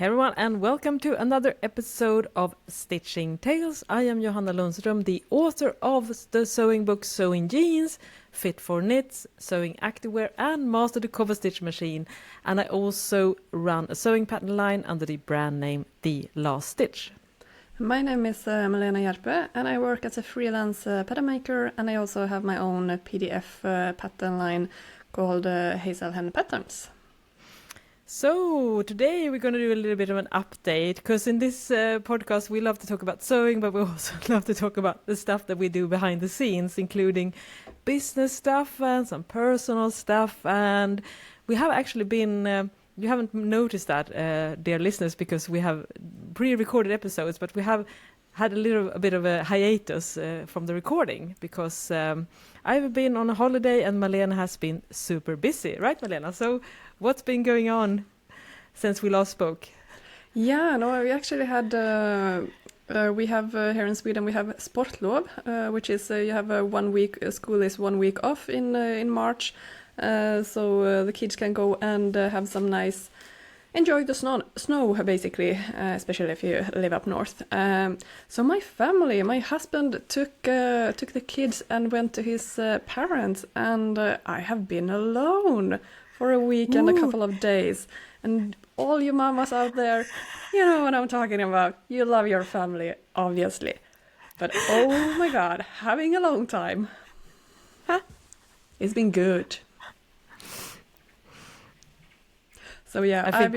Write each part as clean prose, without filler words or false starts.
Hey everyone, and welcome to another episode of Stitching Tales. I am Johanna Lundström, the author of the sewing book Sewing Jeans, Fit for Knits, Sewing Activewear, and Master the Cover Stitch Machine. And I also run a sewing pattern line under the brand name The Last Stitch. My name is Malena Hjerpe, and I work as a freelance pattern maker, and I also have my own PDF pattern line called Hazelhen Patterns. So today we're going to do a little bit of an update, because in this podcast we love to talk about sewing, but we also love to talk about the stuff that we do behind the scenes, including business stuff and some personal stuff. And we have actually been, you haven't noticed that, dear listeners, because we have pre-recorded episodes, but we have had a bit of a hiatus from the recording, because I've been on a holiday and Malena has been super busy, right Malena? So what's been going on since we last spoke? Yeah, no, we actually had, we have here in Sweden, we have sportlov, which is you have 1 week, school is 1 week off in March, so the kids can go and have some nice, enjoy the snow basically, especially if you live up north. So my husband took the kids and went to his parents, and I have been alone for a week and a couple of days. And all you mamas out there, you know what I'm talking about. You love your family, obviously. But oh my God, having a long time. It's been good. So yeah, I've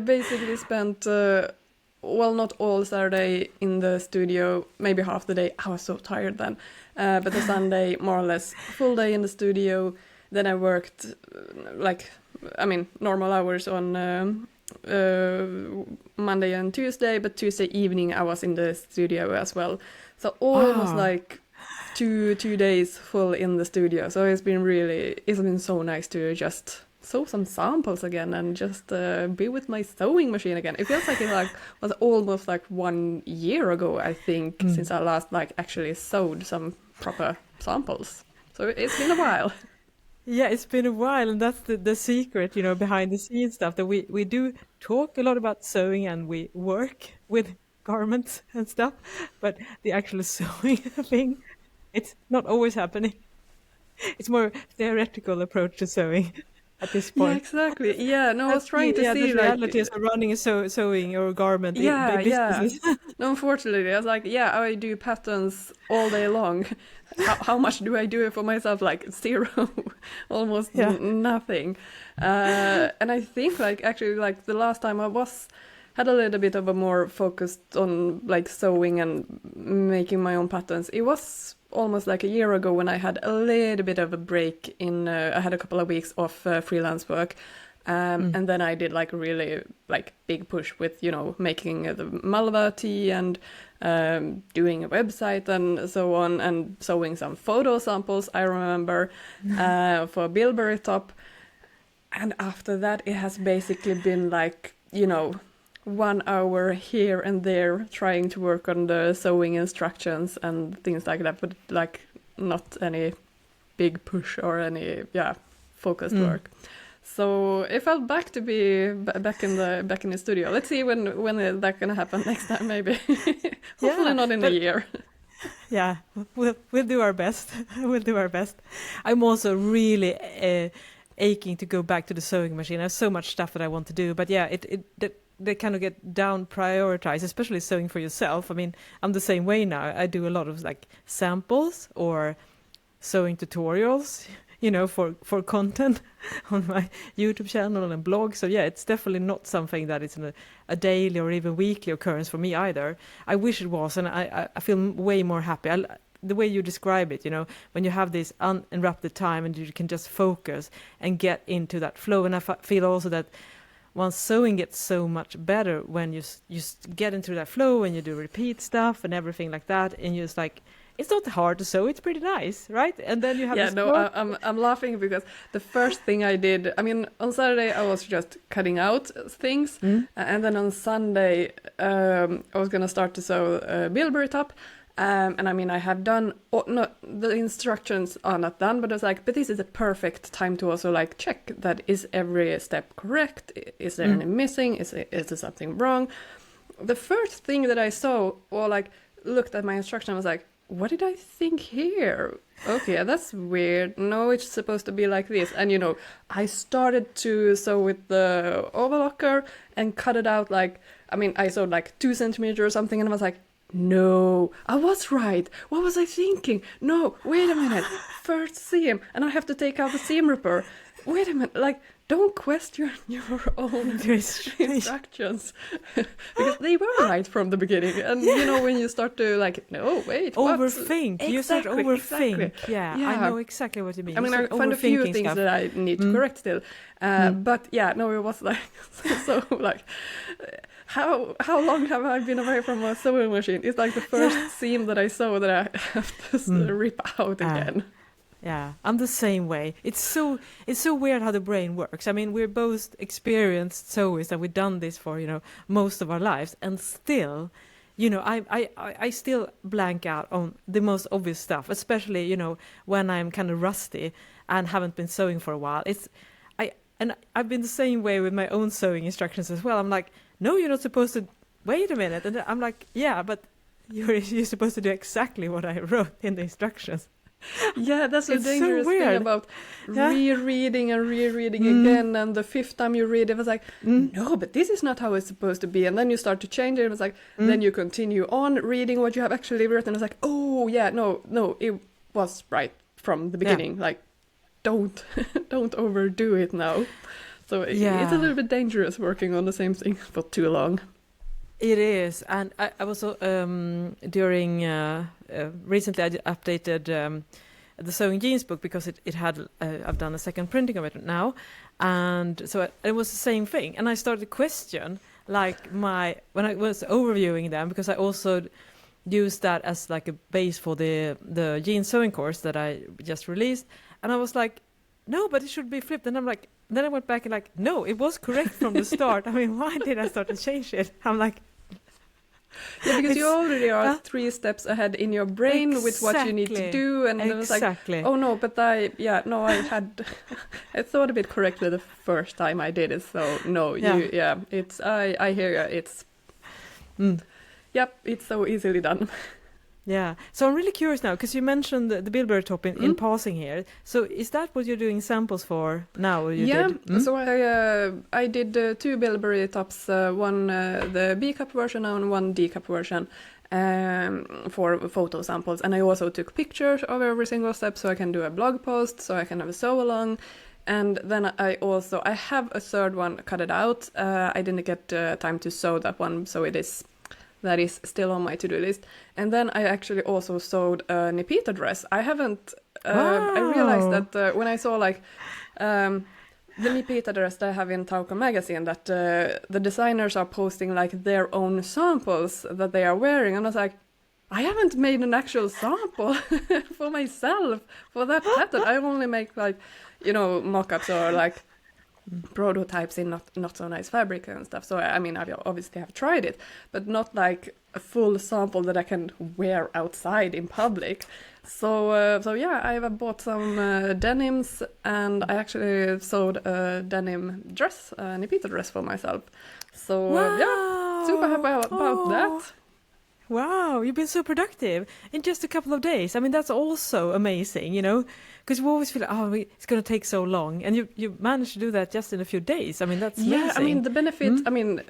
basically spent not all Saturday in the studio, maybe half the day. I was so tired then, but the Sunday more or less full day in the studio. Then I worked normal hours on Monday and Tuesday, but Tuesday evening I was in the studio as well. So almost like two days full in the studio. So it's been so nice to just sew some samples again and just be with my sewing machine again. It feels like it was almost 1 year ago, I think, since I last actually sewed some proper samples. So it's been a while. Yeah, it's been a while, and that's the secret, behind the scenes stuff, that we do talk a lot about sewing and we work with garments and stuff, but the actual sewing thing, it's not always happening. It's more theoretical approach to sewing at this point. Yeah, exactly. Yeah, no, I was trying to see the reality is running a sewing or garment businesses. Yeah. No, unfortunately, I was I do patterns all day long. How much do I do it for myself? Zero, almost nothing. And I think the last time I had a little bit of a more focused on sewing and making my own patterns. It was almost a year ago when I had a little bit of a break I had a couple of weeks of freelance work. And then I did really big push with, making the Malva tea and doing a website and so on, and sewing some photo samples, I remember, for Bilberry top. And after that, it has basically been 1 hour here and there trying to work on the sewing instructions and things like that, but not any big push or any focused work. So it felt back to be back in the studio. Let's see when that's gonna happen next time, maybe. Hopefully not in a year. Yeah, we'll do our best. We'll do our best. I'm also really aching to go back to the sewing machine. I have so much stuff that I want to do, but they kind of get down prioritized, especially sewing for yourself. I mean, I'm the same way now. I do a lot of samples or sewing tutorials, for content on my YouTube channel and blog. So yeah, it's definitely not something that is a daily or even weekly occurrence for me either. I wish it was, and I feel way more happy. The way you describe it, when you have this uninterrupted time and you can just focus and get into that flow. And I feel also that once sewing gets so much better when you get into that flow and you do repeat stuff and everything like that, and you're just it's not hard to sew, it's pretty nice, right? And then you have I'm laughing because the first thing I did, on Saturday I was just cutting out things, and then on Sunday I was gonna start to sew Bilberry top, And I mean, I have done, not the instructions are not done, but I was like, but this is a perfect time to also like check that is every step correct? Is there any missing? Is there something wrong? The first thing that I saw, or like looked at my instruction, I was like, what did I think here? Okay, that's weird. No, it's supposed to be like this. And, you know, I started to sew with the overlocker and cut it out like, I mean, I sewed like 2 centimeters or something, and I was like, no, I was right. What was I thinking? No, wait a minute. First seam, and I have to take out the seam ripper. Wait a minute, like, don't question your own instructions because they were right from the beginning. And you know, when you start to like, no, wait, overthink. You start overthink. Exactly. Yeah, I know exactly what you mean. I mean, I find a few things stuff that I need to correct still, but yeah, no, it was like so like. How long have I been away from a sewing machine? It's like the first seam that I sew that I have to rip out again. Yeah, I'm the same way. It's so weird how the brain works. I mean, we're both experienced sewers and we've done this for, you know, most of our lives, and still, you know, I still blank out on the most obvious stuff, especially, you know, when I'm kind of rusty and haven't been sewing for a while. I've been the same way with my own sewing instructions as well. I'm like, no, you're not supposed to. Wait a minute, and I'm like, yeah, but you're supposed to do exactly what I wrote in the instructions. Yeah, that's the dangerous thing about rereading and rereading again, and the 5th time you read it was like, no, but this is not how it's supposed to be, and then you start to change it, and it's like, then you continue on reading what you have actually written, and it's like, oh yeah, no, it was right from the beginning, like, don't overdo it now. So it's a little bit dangerous working on the same thing for too long. It is, and I was during recently I updated the sewing jeans book because it had I've done a second printing of it now, and so it was the same thing, and I started to question like when I was overviewing them, because I also used that as like a base for the jeans sewing course that I just released, and I was like, no, but it should be flipped, and I'm like, then I went back and like, no, it was correct from the start. I mean, why did I start to change it? I'm like, yeah, because you already are 3 steps ahead in your brain with what you need to do, and then it's like, oh no, but I thought of it correctly the first time I did it, so no, it's I hear you, it's it's so easily done. Yeah, so I'm really curious now, because you mentioned the Bilberry top in passing here. So is that what you're doing samples for now? Or so I did 2 Bilberry tops, one the B cup version and one D cup version for photo samples. And I also took pictures of every single step so I can do a blog post, so I can have a sew along. And then I have a third one cut it out. I didn't get time to sew that one, so that is still on my to-do list. And then I actually also sewed a Nipita dress. I haven't... I realized that when I saw like the Nipita dress that I have in Tauco magazine, that the designers are posting like their own samples that they are wearing. And I was like, I haven't made an actual sample for myself for that pattern. I only make like, you know, mock-ups or like prototypes in not so nice fabric and stuff. So I mean, I obviously have tried it, but not like a full sample that I can wear outside in public. So yeah, I have bought some denims, and I actually sewed a denim dress, a Nipita dress for myself. So yeah, super happy about that. Wow, you've been so productive in just a couple of days. I mean, that's also amazing, you know, because we always feel, it's going to take so long. And you managed to do that just in a few days. I mean, that's amazing. Yeah, I mean, the benefit, I mean,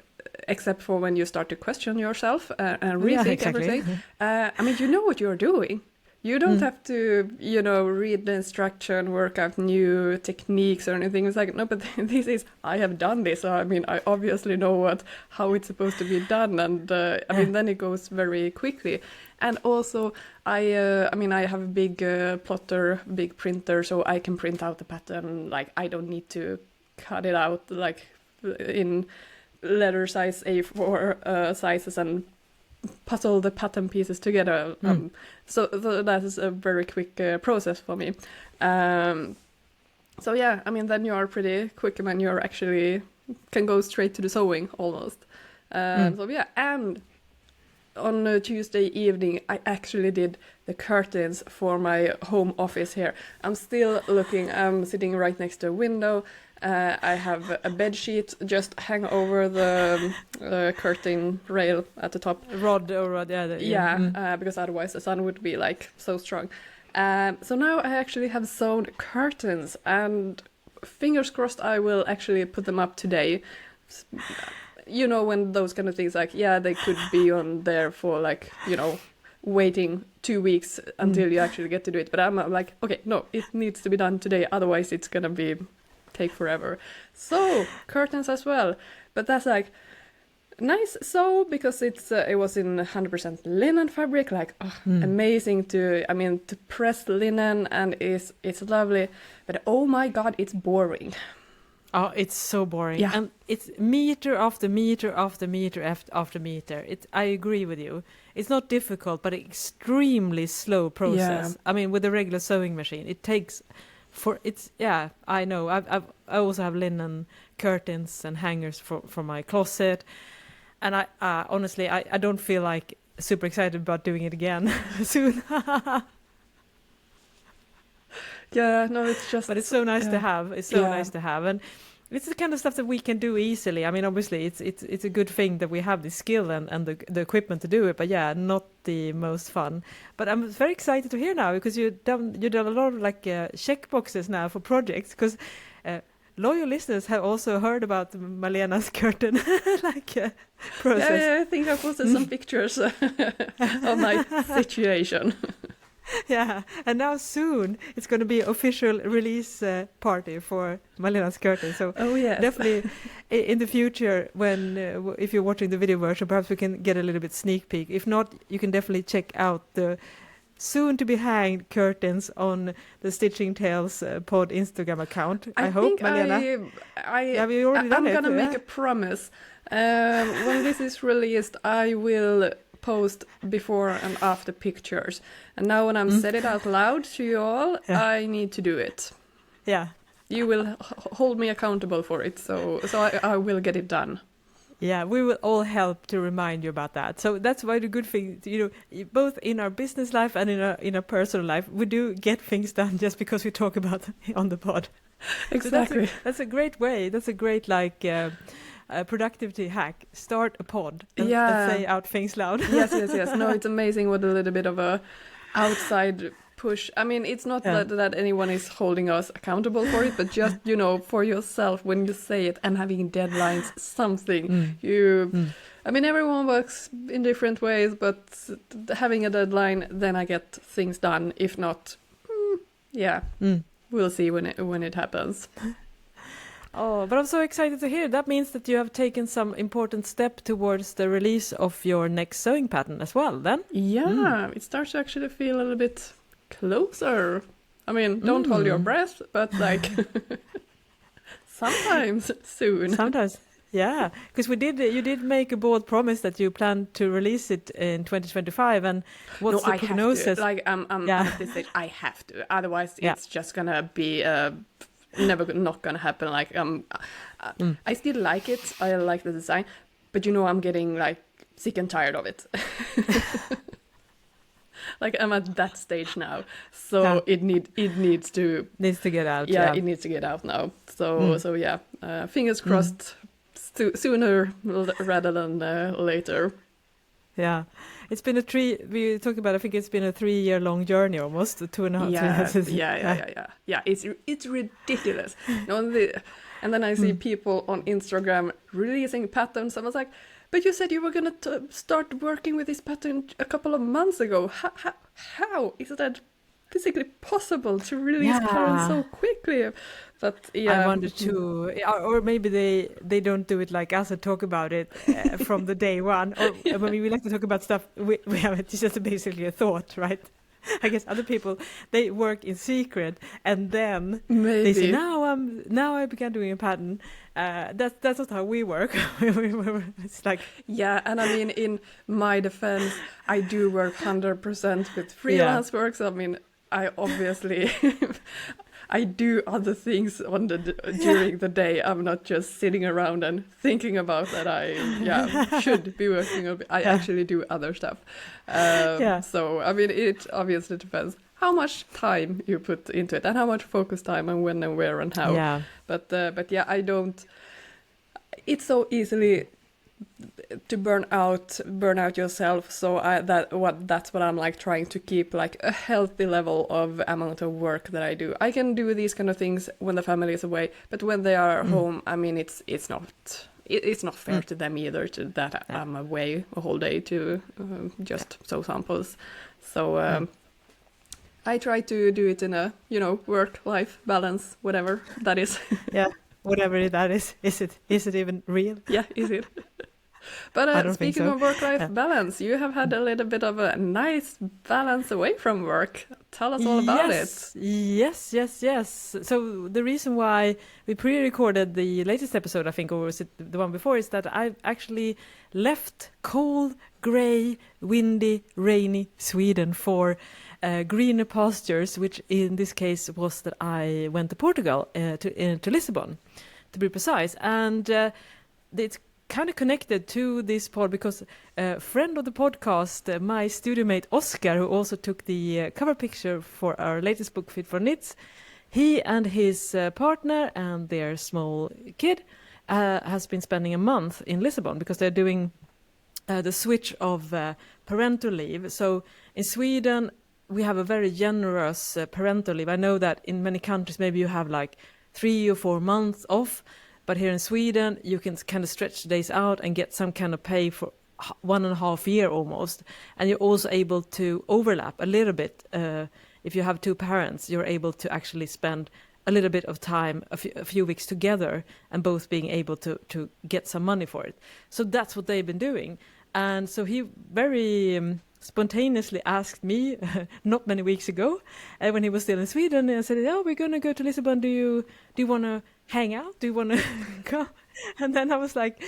except for when you start to question yourself and rethink everything. I mean, you know what you're doing. You don't have to, you know, read the instruction, work out new techniques or anything. It's like, no, but I have done this. So, I mean, I obviously know how it's supposed to be done. And I mean, then it goes very quickly. And also, I have a big plotter, big printer, so I can print out the pattern. Like, I don't need to cut it out, like, in letter size A4 sizes and puzzle the pattern pieces together. So that is a very quick process for me. So yeah, I mean, then you are pretty quick when you're actually can go straight to the sewing almost. So yeah, and on a Tuesday evening, I actually did the curtains for my home office here. I'm still looking. I'm sitting right next to a window. I have a bed sheet just hang over the curtain rail at the top. Rod, yeah. Because otherwise the sun would be like so strong. So now I actually have sewn curtains, and fingers crossed I will actually put them up today. You know, when those kind of things, like, yeah, they could be on there for, like, you know, waiting 2 weeks until you actually get to do it. But I'm like, okay, no, it needs to be done today, otherwise it's gonna be take forever. So curtains as well, but that's like nice. So because it was in 100% linen fabric, like amazing to press linen, and it's lovely. But oh my god, it's boring. Oh, it's so boring. Yeah. And it's meter after meter after meter after meter. I agree with you. It's not difficult, but extremely slow process. Yeah. I mean, with a regular sewing machine, it takes I know. I also have linen curtains and hangers for my closet. And I honestly, I don't feel like super excited about doing it again soon. Yeah, no, it's just... But it's so nice to have. It's so nice to have. And it's the kind of stuff that we can do easily. I mean, obviously, it's a good thing that we have the skill and the equipment to do it. But yeah, not the most fun. But I'm very excited to hear now, because you've done a lot of like check boxes now for projects. Because loyal listeners have also heard about Malena's curtain process. Yeah, I think I posted some pictures of my situation. Yeah, and now soon it's going to be official release party for Malena's curtain. So definitely in the future, when if you're watching the video version, perhaps we can get a little bit sneak peek. If not, you can definitely check out the soon to be hanged curtains on the Stitching Tales pod Instagram account. I hope, Malena. I'm gonna make a promise. When this is released, I will post before and after pictures, and now when I'm said it out loud to you all, I need to do it. Yeah, you will hold me accountable for it, so I will get it done. Yeah, we will all help to remind you about that. So that's why the good thing, you know, both in our business life and in our personal life, we do get things done just because we talk about them on the pod. Exactly. So that's a great way. That's a great productivity hack. Start a pod and say out things loud. Yes. No, it's amazing what a little bit of a outside push. I mean, it's not that anyone is holding us accountable for it, but just, you know, for yourself, when you say it and having deadlines, something I mean, everyone works in different ways, but having a deadline, then I get things done. If not, we'll see when it happens. Oh, but I'm so excited to hear. That means that you have taken some important step towards the release of your next sewing pattern as well, then? Yeah, it starts to actually feel a little bit closer. I mean, don't hold your breath, but like sometimes soon. Sometimes, yeah. Because you did make a bold promise that you plan to release it in 2025, and what's the prognosis? Have to. Like, I'm at this stage, I have to. Otherwise, it's just gonna be not gonna happen. Like I still like it. I like the design, but you know, I'm getting like sick and tired of it. Like, I'm at that stage now, so it needs to get out. Yeah, it needs to get out now. So fingers crossed, sooner rather than later. Yeah, it's been we talked about, I think it's been a 3-year-long journey, almost 2.5 years. Yeah. It's ridiculous. And then I see people on Instagram releasing patterns. I was like, but you said you were going to start working with this pattern a couple of months ago. How is that physically possible to release patterns so quickly? But I wonder too, or maybe they don't do it like us and talk about it from the day one. Or I mean, we like to talk about stuff we have. It's just basically a thought, right? I guess other people, they work in secret, and then they say, now I began doing a pattern. That's not how we work. It's like, and I mean, in my defense, I do work 100% with freelance work. So I mean, I obviously I do other things on during the day. I'm not just sitting around and thinking about that I should be working on. I actually do other stuff. So I mean, it obviously depends how much time you put into it and how much focus time and when and where and how. Yeah. But yeah, I don't. It's so easily to burn out yourself, so that's what I'm like trying to keep, like a healthy level of amount of work that I do. I can do these kind of things when the family is away, but when they are home, I mean, it's not fair to them either that I'm away a whole day to just sew samples. So I try to do it in a work-life balance, whatever that is. Yeah, whatever that is. Is it even real? Yeah, is it? But speaking of work-life balance, you have had a little bit of a nice balance away from work. Tell us all about it. Yes. So the reason why we pre-recorded the latest episode, I think, or was it the one before, is that I actually left cold, grey, windy, rainy Sweden for greener pastures, which in this case was that I went to Portugal, to Lisbon, to be precise. And it's kind of connected to this pod because a friend of the podcast, my studio mate Oscar, who also took the cover picture for our latest book, Fit for Knits, he and his partner and their small kid has been spending a month in Lisbon because they're doing the switch of parental leave. So in Sweden, we have a very generous parental leave. I know that in many countries, maybe you have like 3 or 4 months off. But here in Sweden, you can kind of stretch the days out and get some kind of pay for 1.5 years almost. And you're also able to overlap a little bit. If you have 2 parents, you're able to actually spend a little bit of time, a few weeks together, and both being able to get some money for it. So that's what they've been doing. And so he very spontaneously asked me not many weeks ago, when he was still in Sweden, and said, "Oh, we're going to go to Lisbon. Do you want to hang out? Do you want to go?" And then I was like,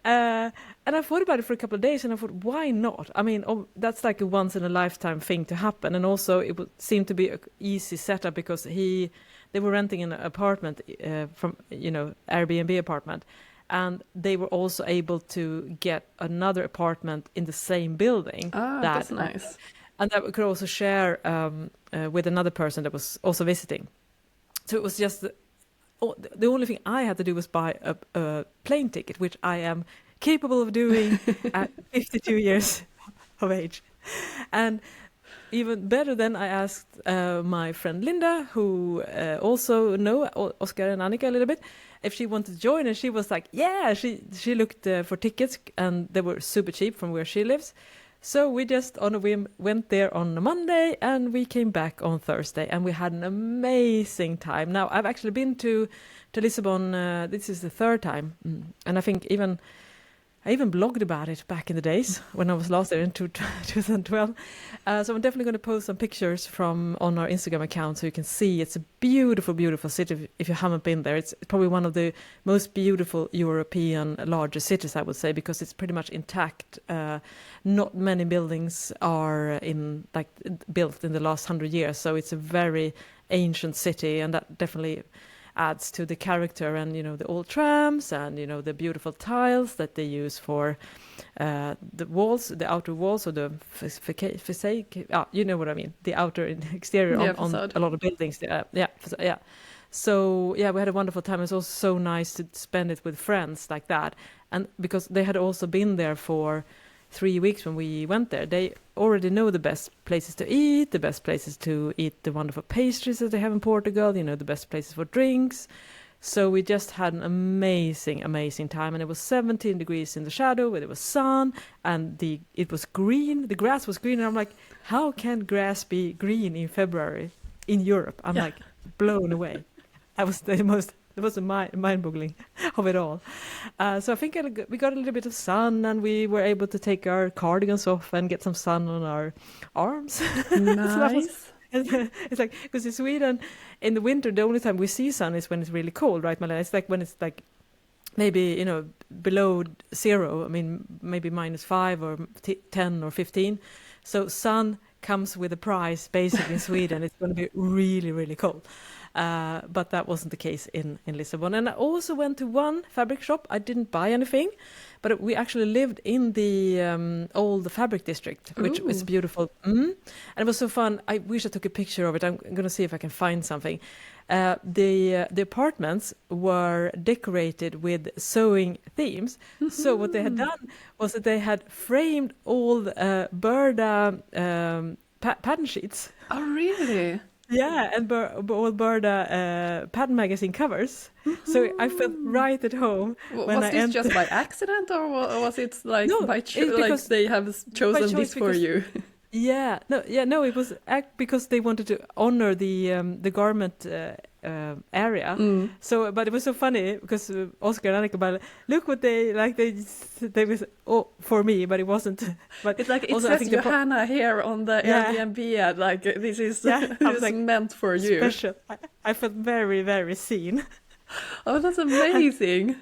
and I thought about it for a couple of days, and I thought, why not? I mean, that's like a once in a lifetime thing to happen, and also it would seem to be an easy setup because they were renting an apartment from Airbnb apartment. And they were also able to get another apartment in the same building. That's nice. And that we could also share with another person that was also visiting. So it was just the only thing I had to do was buy a plane ticket, which I am capable of doing at 52 years of age. And even better than I asked my friend Linda, who also know Oscar and Annika a little bit, if she wanted to join, and she was like, yeah, she looked for tickets, and they were super cheap from where she lives. So we just on a whim went there on a Monday, and we came back on Thursday, and we had an amazing time. Now, I've actually been to Lisbon, this is the 3rd time, and I think I even blogged about it back in the days when I was last there in 2012. So I'm definitely going to post some pictures on our Instagram account so you can see. It's a beautiful, beautiful city if you haven't been there. It's probably one of the most beautiful European larger cities, I would say, because it's pretty much intact. Not many buildings are built in the last 100 years, so it's a very ancient city, and that definitely adds to the character, and the old trams, and the beautiful tiles that they use for the walls, the outer walls, or the facade. You know what I mean, the outer exterior on a lot of buildings. Yeah. So we had a wonderful time. It's also so nice to spend it with friends like that, and because they had also been there for 3 weeks when we went there, they already know the best places to eat, the best places to eat the wonderful pastries that they have in Portugal, the best places for drinks. So we just had an amazing, amazing time, and it was 17 degrees in the shadow, where there was sun, and it was green, the grass was green, and I'm like, how can grass be green in February in Europe? I'm like blown away. It was mind-boggling of it all. So I think we got a little bit of sun, and we were able to take our cardigans off and get some sun on our arms. Nice. It's like, because in Sweden, in the winter, the only time we see sun is when it's really cold, right, Malena? It's like when it's like maybe, below 0, I mean, maybe -5 or 10 or 15. So sun comes with a price, basically, in Sweden. It's going to be really, really cold. but that wasn't the case in Lisbon. And I also went to one fabric shop. I didn't buy anything, but we actually lived in the old fabric district, which is beautiful. And it was so fun. I wish I took a picture of it. I'm going to see if I can find something. The apartments were decorated with sewing themes. So what they had done was that they had framed all Burda pattern sheets. Oh, really? Yeah, and all Burda pattern magazine covers. So I felt right at home when was this just by accident, or was it like No, by it's like they have chosen this for you? Yeah, no, it was because they wanted to honor the garment area. So, but it was so funny because Oscar and Annika, but look what they like. They was for me, but it wasn't. But it's like it also, says Johanna here on the Airbnb ad. Like this is this is meant for you. Special. I felt very, very seen. Oh, that's amazing.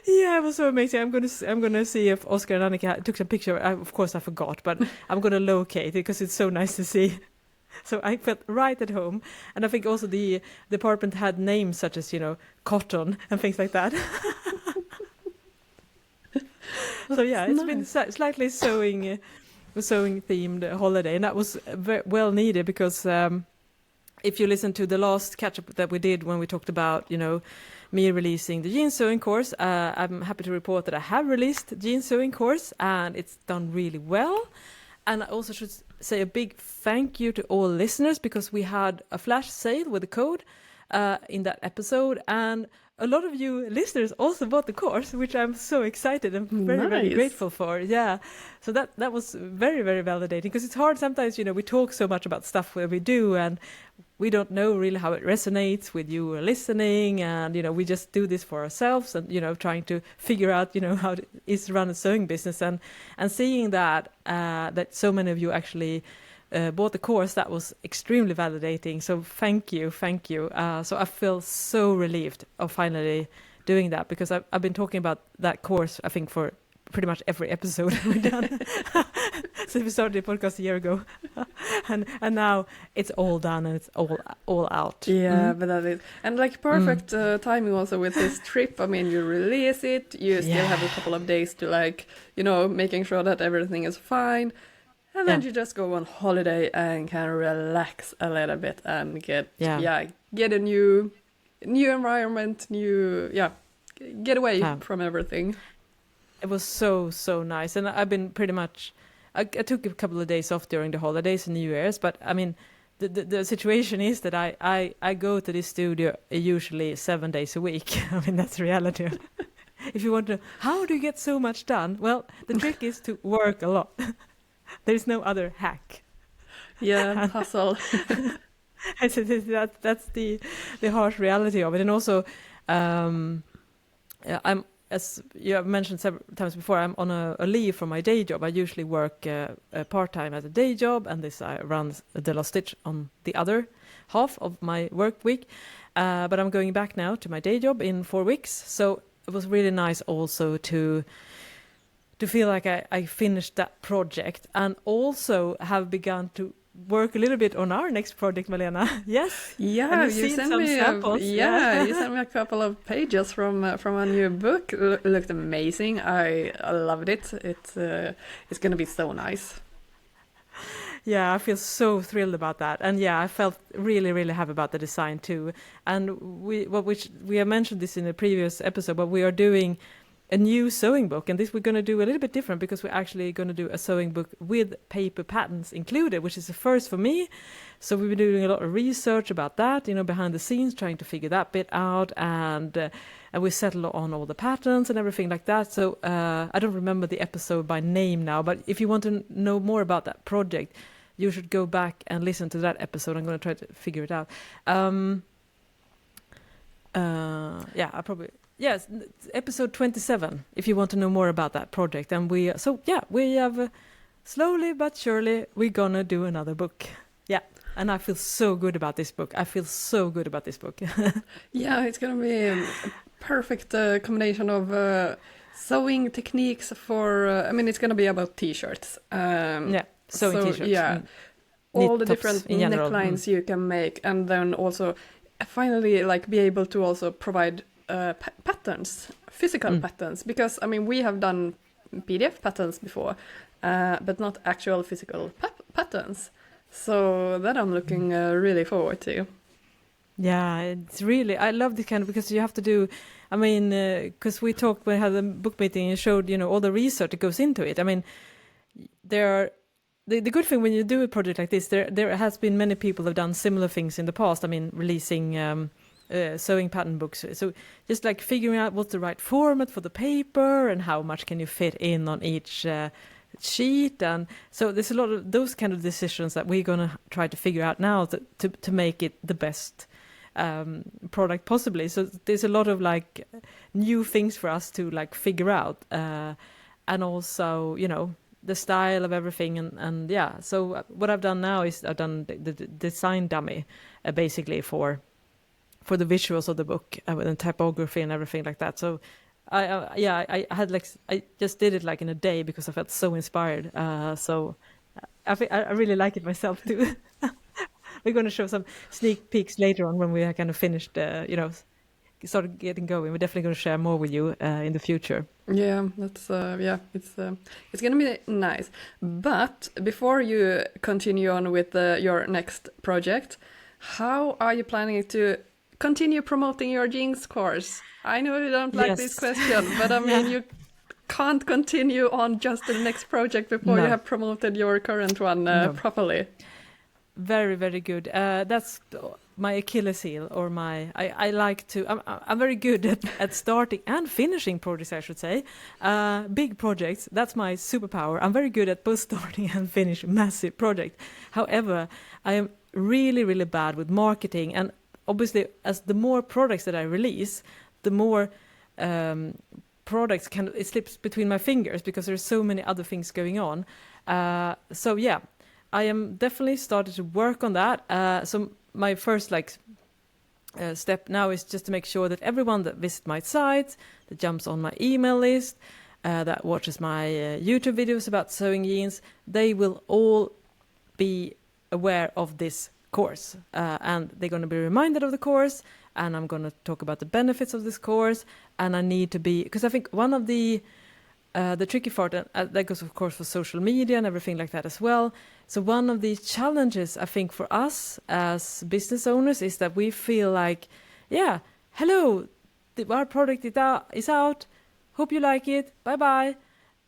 Yeah, it was so amazing. I'm gonna see if Oscar and Annika took some picture. Of course, I forgot, but I'm gonna locate it because it's so nice to see. So I felt right at home, and I think also the apartment had names such as cotton and things like that. So yeah, it's been slightly sewing themed holiday, and that was very well needed because if you listen to the last catch up that we did when we talked about me releasing the jean sewing course, I'm happy to report that I have released the jean sewing course and it's done really well. And I also should say a big thank you to all listeners because we had a flash sale with the code in that episode, and a lot of you listeners also bought the course, which I'm so excited and very, very grateful for. Yeah, so that was very, very validating because it's hard sometimes, we talk so much about stuff where we do and we don't know really how it resonates with you listening, and we just do this for ourselves and trying to figure out how it is to run a sewing business, and seeing that that so many of you actually bought the course, that was extremely validating. So thank you. So I feel so relieved of finally doing that because I've been talking about that course I think for pretty much every episode we've done since we started the podcast a year ago, and now it's all done and it's all out. Yeah, but that is, and like perfect timing also with this trip. I mean, you release it, you still have a couple of days to making sure that everything is fine. And then you just go on holiday and can relax a little bit and get a new environment, get away from everything. It was so nice, and I've been pretty much. I took a couple of days off during the holidays and New Year's, but I mean, the situation is that I go to this studio usually 7 days a week. I mean, that's reality. If you want to, how do you get so much done? Well, the trick is to work a lot. There's no other hack. Yeah, hustle. That's the harsh reality of it. And also, I'm, as you have mentioned several times before, I'm on a leave from my day job. I usually work part-time at a day job, and this I run the last stitch on the other half of my work week. But I'm going back now to my day job in 4 weeks. So it was really nice also to feel like I finished that project and also have begun to work a little bit on our next project, Malena. Yes. Yeah, you sent me samples. You sent me a couple of pages from a new book. Looked amazing. I loved it. It's going to be so nice. Yeah, I feel so thrilled about that, and I felt really, really happy about the design too. And we have mentioned this in a previous episode, but we are doing a new sewing book, and this we're going to do a little bit different because we're actually going to do a sewing book with paper patterns included, which is the first for me. So we've been doing a lot of research about that, behind the scenes, trying to figure that bit out, and we settle on all the patterns and everything like that. So I don't remember the episode by name now, but if you want to know more about that project, you should go back and listen to that episode. I'm going to try to figure it out. I probably. Yes, episode 27, if you want to know more about that project. And we have slowly but surely, we're going to do another book. Yeah, and I feel so good about this book. Yeah, it's going to be a perfect combination of sewing techniques for, it's going to be about t-shirts. Sewing t-shirts. Yeah, all the different necklines you can make. And then also finally like be able to also provide patterns, physical patterns, because I mean we have done PDF patterns before, but not actual physical patterns. So that I'm looking really forward to. Yeah, it's really, I love this kind of, because you have to do, I mean, because we talked when we had the book meeting and showed, you know, all the research that goes into it. I mean, there are, the good thing when you do a project like this, there has been many people who have done similar things in the past. I mean, releasing sewing pattern books. So just like figuring out what's the right format for the paper and how much can you fit in on each sheet. And so there's a lot of those kind of decisions that we're going to try to figure out now to make it the best product possibly. So there's a lot of like new things for us to like figure out, and also, you know, the style of everything, and yeah. So what I've done now is I've done the design dummy basically for the visuals of the book and typography and everything like that. So I had like, I just did it like in a day because I felt so inspired. So I really like it myself too. We're going to show some sneak peeks later on when we are kind of finished, you know, started getting going. We're definitely going to share more with you in the future. Yeah, that's it's going to be nice. But before you continue on with your next project, how are you planning to continue promoting your jeans course? I know you don't like this question, but I mean, you can't continue on just the next project before you have promoted your current one properly. Very, very good. That's my Achilles heel, or I like to, I'm very good at starting and finishing projects, I should say. Big projects, that's my superpower. I'm very good at both starting and finishing massive projects. However, I am really, really bad with marketing. And obviously, as the more products that I release, the more products it slips between my fingers because there's so many other things going on. So yeah, I am definitely started to work on that. So my first step now is just to make sure that everyone that visits my site, that jumps on my email list, that watches my YouTube videos about sewing jeans, they will all be aware of this course, and they're going to be reminded of the course, and I'm going to talk about the benefits of this course. And I need to be, because I think one of the tricky part, that goes of course for social media and everything like that as well. So one of the challenges I think for us as business owners is that we feel like, yeah, hello, our product is out, hope you like it, bye bye.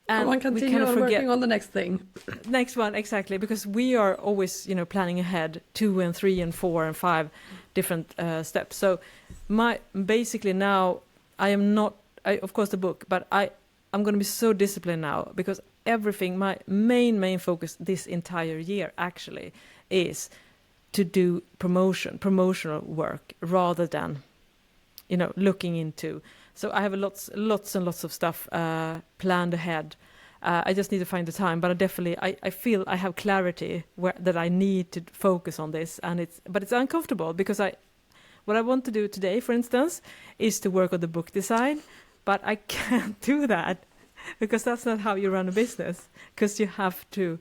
And one continue on working on the next thing. Next one, exactly, because we are always, you know, planning ahead 2 and 3 and 4 and 5 different steps. So basically now I am not, of course the book, but I'm going to be so disciplined now, because everything, my main focus this entire year actually is to do promotional work rather than, you know, looking into. So I have lots and lots of stuff planned ahead. I just need to find the time, but I feel I have clarity that I need to focus on this, but it's uncomfortable because what I want to do today, for instance, is to work on the book design, but I can't do that because that's not how you run a business. Because you have to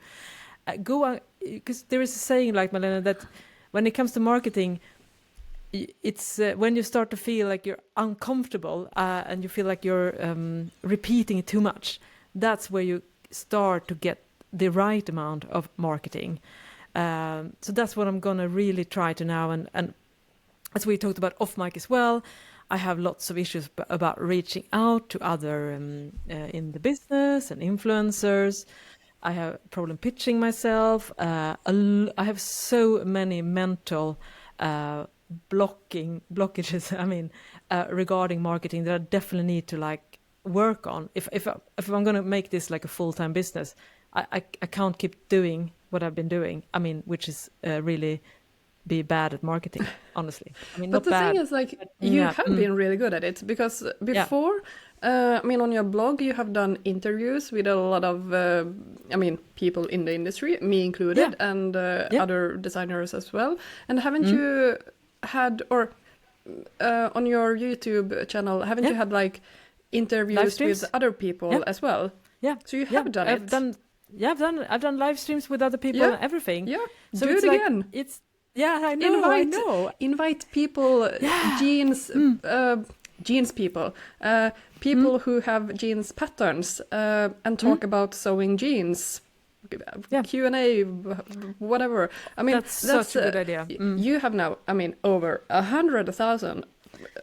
go on. Because there is a saying, like Malena, that when it comes to marketing, it's when you start to feel like you're uncomfortable and you feel like you're repeating too much. That's where you start to get the right amount of marketing. So that's what I'm gonna really try to now. And as we talked about off mic as well, I have lots of issues about reaching out to other in the business and influencers. I have a problem pitching myself. I have so many mental blockages. I mean, regarding marketing that I definitely need to work on. If I'm going to make this like a full-time business, I can't keep doing what I've been doing. I mean, which is really be bad at marketing, honestly. I mean, but the thing is, you have been really good at it, because before, I mean, on your blog, you have done interviews with a lot of, people in the industry, me included, and other designers as well. And haven't you had, or on your YouTube channel, haven't you had interviews with other people as well? Yeah. So you have done it. I've done live streams with other people and everything. Yeah. So do it again. Yeah, I know. Invite people, jeans people, people who have jeans patterns, and talk about sewing jeans. Q&A, whatever. I mean, that's such a good idea. You have now, I mean, over 100,000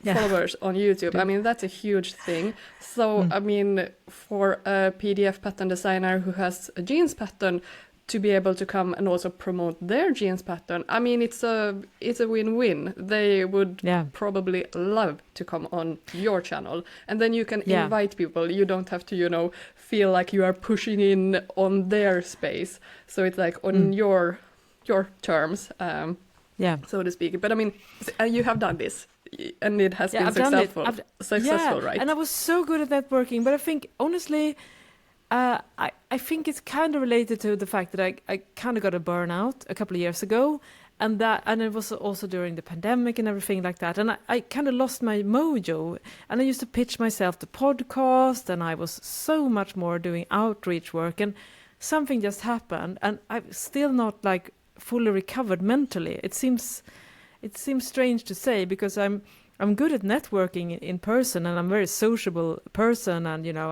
followers on YouTube. I mean, that's a huge thing. So, I mean, for a PDF pattern designer who has a jeans pattern to be able to come and also promote their jeans pattern, I mean, it's a win-win. They would probably love to come on your channel, and then you can invite people. You don't have to, you know, feel like you are pushing in on their space. So it's like on your terms, so to speak. But I mean, you have done this, and it has been successful, right? And I was so good at networking, but I think honestly, I think it's kind of related to the fact that I kind of got a burnout a couple of years ago, and it was also during the pandemic and everything like that, and I kind of lost my mojo, and I used to pitch myself to podcast, and I was so much more doing outreach work, and something just happened, and I'm still not like fully recovered mentally. It seems strange to say, because I'm good at networking in person, and I'm a very sociable person, and you know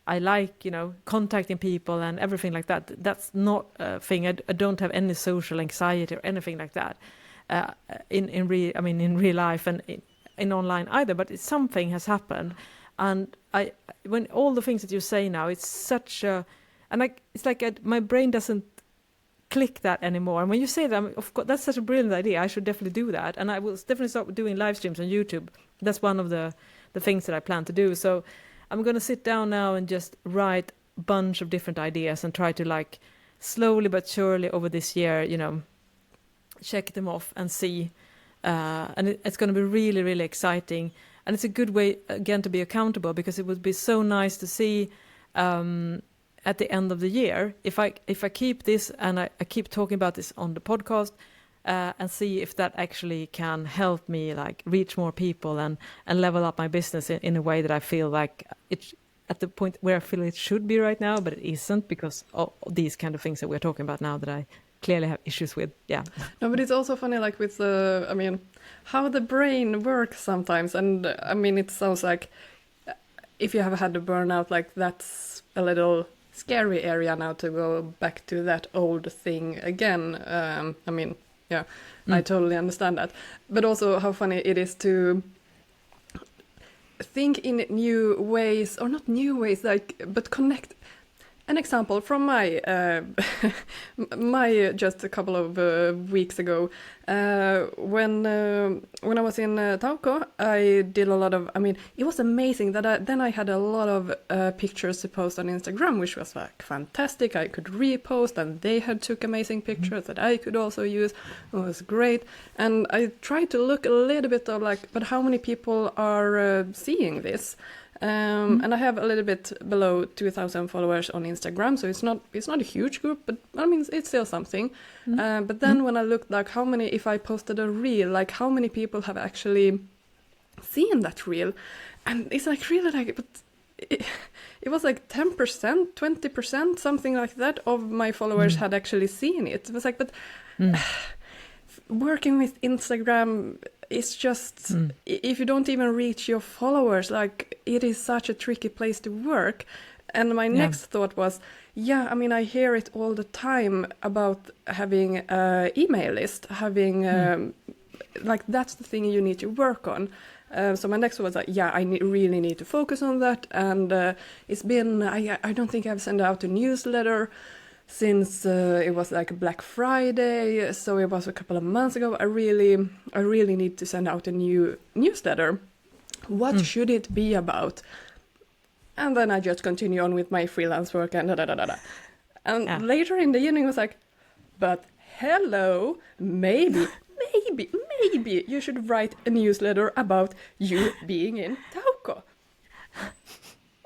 I like, you know, contacting people and everything like that. That's not a thing. I don't have any social anxiety or anything like that in real life and in online either. But something has happened, and when all the things that you say now, it's such a, and it's like my brain doesn't click that anymore. And when you say that, of course, that's such a brilliant idea. I should definitely do that, and I will definitely start doing live streams on YouTube. That's one of the things that I plan to do. So I'm going to sit down now and just write a bunch of different ideas and try to, like, slowly but surely over this year, you know, check them off and see. And it's going to be really, really exciting. And it's a good way, again, to be accountable, because it would be so nice to see at the end of the year, if I keep this and I keep talking about this on the podcast, and see if that actually can help me, like, reach more people and level up my business in a way that I feel like it's at the point where I feel it should be right now, but it isn't, because of these kind of things that we're talking about now that I clearly have issues with. Yeah. No, but it's also funny, like, with I mean, how the brain works sometimes. And I mean, it sounds like if you have had a burnout, like, that's a little scary area now to go back to that old thing again. I mean, yeah, I totally understand that. But also how funny it is to think in new ways, or not new ways, like, but connect. An example from my just a couple of weeks ago, when I was in Tauko, I did a lot of. I mean, it was amazing that then I had a lot of pictures to post on Instagram, which was like fantastic. I could repost, and they had took amazing pictures that I could also use. It was great, and I tried to look a little bit of, like, but how many people are seeing this? And I have a little bit below 2,000 followers on Instagram, so it's not a huge group, but I mean, it's still something. But then when I looked, like, how many, if I posted a reel, like, how many people have actually seen that reel? And it's like really, like, but it was like 10%, 20%, something like that of my followers had actually seen it. It was like, but working with Instagram, it's just, if you don't even reach your followers, like, it is such a tricky place to work. And my next thought was, I mean, I hear it all the time about having an email list, having, like, that's the thing you need to work on. So my next was like, I really need to focus on that. And it's been, I don't think I've sent out a newsletter since it was like Black Friday, so it was a couple of months ago. I really need to send out a new newsletter. What should it be about? And then I just continue on with my freelance work and And later in the evening I was like, but hello, maybe you should write a newsletter about you being in Tauko.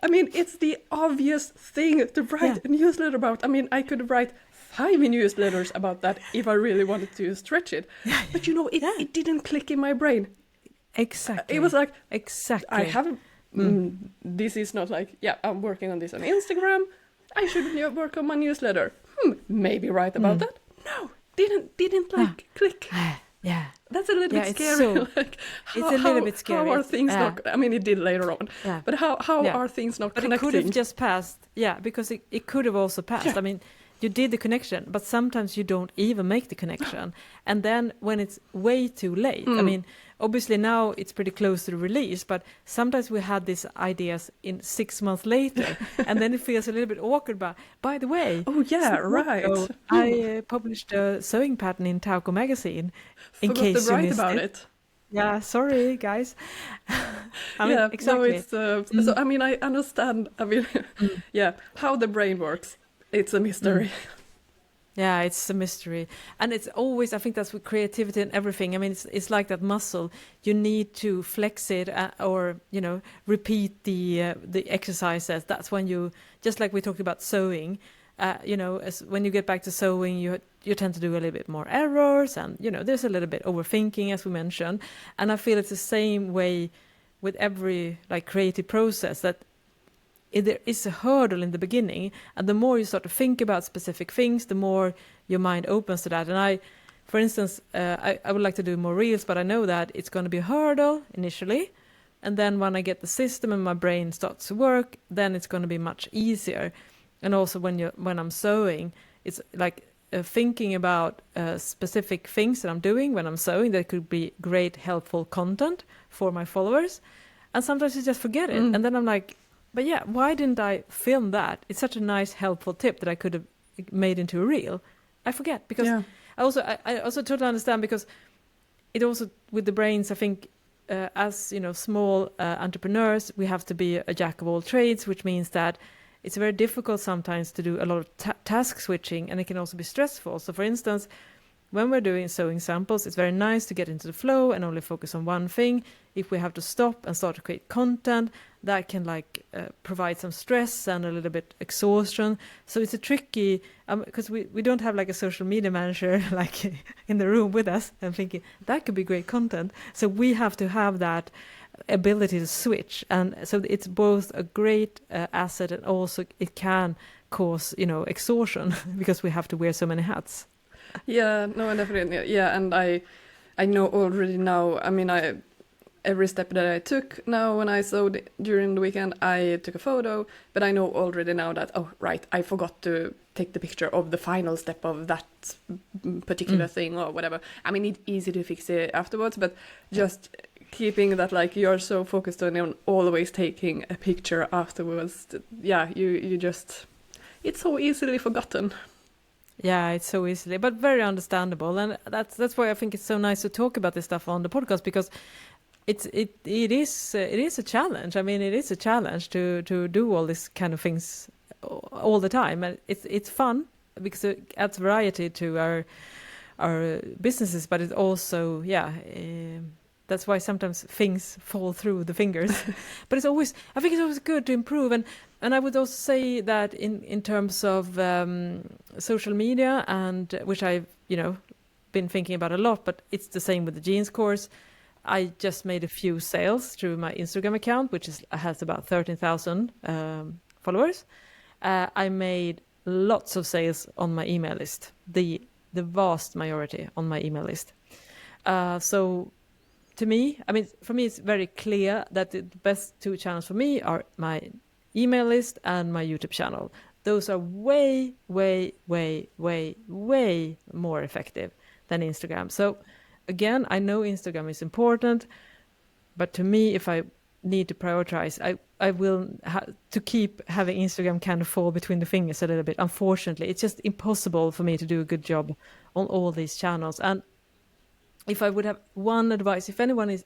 I mean, it's the obvious thing to write a newsletter about. I mean, I could write 5 newsletters about that if I really wanted to stretch it. But, you know, it didn't click in my brain. Exactly. It was like, exactly. I have, this is not like, I'm working on this on Instagram. I should work on my newsletter. Maybe write about that. No, didn't like click. Yeah. That's a little bit it's scary. so- Like, it's a little bit scary. How are things not? I mean, it did later on. Yeah. But how Yeah. are things not But connecting? it could have just passed. Yeah, because it could have also passed. Yeah. I mean, you did the connection, but sometimes you don't even make the connection. And then when it's way too late, I mean, obviously now it's pretty close to the release, but sometimes we had these ideas in 6 months later, and then it feels a little bit awkward. But by the way, Oh yeah, 6 months right. ago, I published a sewing pattern in Tauco magazine. In Forgot case to you write missed about it. it. Yeah, sorry guys. I mean, Yeah, exactly. no, it's so. I mean, I understand. I mean, yeah, how the brain works. It's a mystery. Yeah, it's a mystery. And it's always, I think that's with creativity and everything. I mean, it's like that muscle. You need to flex it or, repeat the exercises. That's when you, just like we talked about sewing, when you get back to sewing, you tend to do a little bit more errors and, there's a little bit overthinking, as we mentioned. And I feel it's the same way with every like creative process, that there is a hurdle in the beginning, and the more you start to think about specific things, the more your mind opens to that. And for instance, I would like to do more reels, but I know that it's going to be a hurdle initially, and then when I get the system and my brain starts to work, then it's going to be much easier. And also when I'm sewing, it's like thinking about specific things that I'm doing when I'm sewing that could be great helpful content for my followers, and sometimes you just forget it, and then I'm like, but yeah, why didn't I film that? It's such a nice, helpful tip that I could have made into a reel. I forget because I also totally understand, because it also with the brains, I think, as small entrepreneurs, we have to be a jack of all trades, which means that it's very difficult sometimes to do a lot of task switching, and it can also be stressful. So, for instance, when we're doing sewing samples, it's very nice to get into the flow and only focus on one thing. If we have to stop and start to create content, that can provide some stress and a little bit exhaustion. So it's a tricky, because we don't have like a social media manager like in the room with us and thinking that could be great content. So we have to have that ability to switch, and so it's both a great asset, and also it can cause exhaustion because we have to wear so many hats. Yeah, no, definitely. Yeah, and I know already now. I mean, every step that I took now when I sewed during the weekend, I took a photo, but I know already now that, oh, right, I forgot to take the picture of the final step of that particular thing or whatever. I mean, it's easy to fix it afterwards, but just keeping that, like, you're so focused on always taking a picture afterwards. Yeah, you just, it's so easily forgotten. Yeah, it's so easily, but very understandable, and that's why I think it's so nice to talk about this stuff on the podcast, because it is a challenge. I mean, it is a challenge to do all these kind of things all the time, and it's fun because it adds variety to our businesses, but it also that's why sometimes things fall through the fingers. But I think it's always good to improve, and I would also say that in terms of social media, and which I've been thinking about a lot, but it's the same with the jeans course. I just made a few sales through my Instagram account, which has about 13,000 followers. I made lots of sales on my email list, the vast majority on my email list. So to me, I mean, for me, it's very clear that the best two channels for me are my email list and my YouTube channel. Those are way, way, way, way, way more effective than Instagram. So again, I know Instagram is important, but to me, if I need to prioritize, I will to keep having Instagram kind of fall between the fingers a little bit. Unfortunately, it's just impossible for me to do a good job on all these channels. And if I would have one advice, if anyone is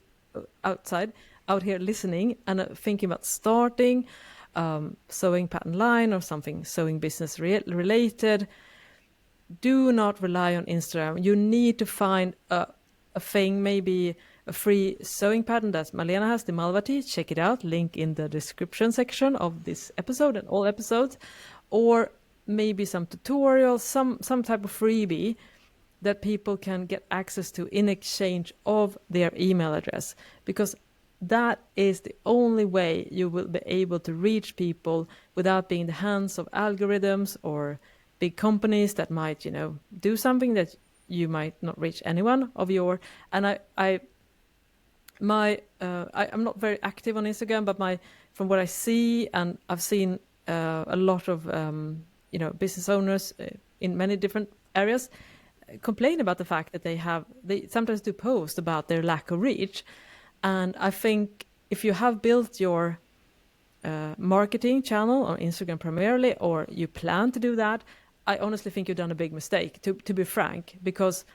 out here listening and thinking about starting sewing pattern line or something sewing business related, do not rely on Instagram. You need to find a thing, maybe a free sewing pattern that Malena has, the Malvati. Check it out, link in the description section of this episode and all episodes, or maybe some tutorials, some type of freebie that people can get access to in exchange of their email address, because that is the only way you will be able to reach people without being in the hands of algorithms or big companies that might, do something that you might not reach anyone of your. And I'm not very active on Instagram, but from what I see, and I've seen a lot of business owners in many different areas complain about the fact that they sometimes do post about their lack of reach. And I think if you have built your marketing channel on Instagram primarily, or you plan to do that, I honestly think you've done a big mistake, to be frank, because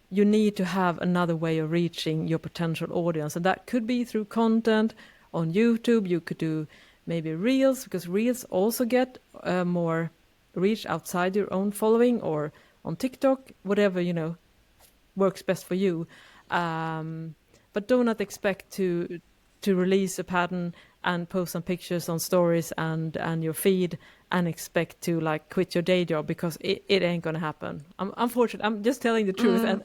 you need to have another way of reaching your potential audience. And that could be through content on YouTube. You could do maybe Reels, because Reels also get more reach outside your own following, or on TikTok, whatever, works best for you. But do not expect to release a pattern and post some pictures on stories and your feed and expect to like quit your day job, because it ain't gonna happen. Unfortunately, I'm just telling the truth. And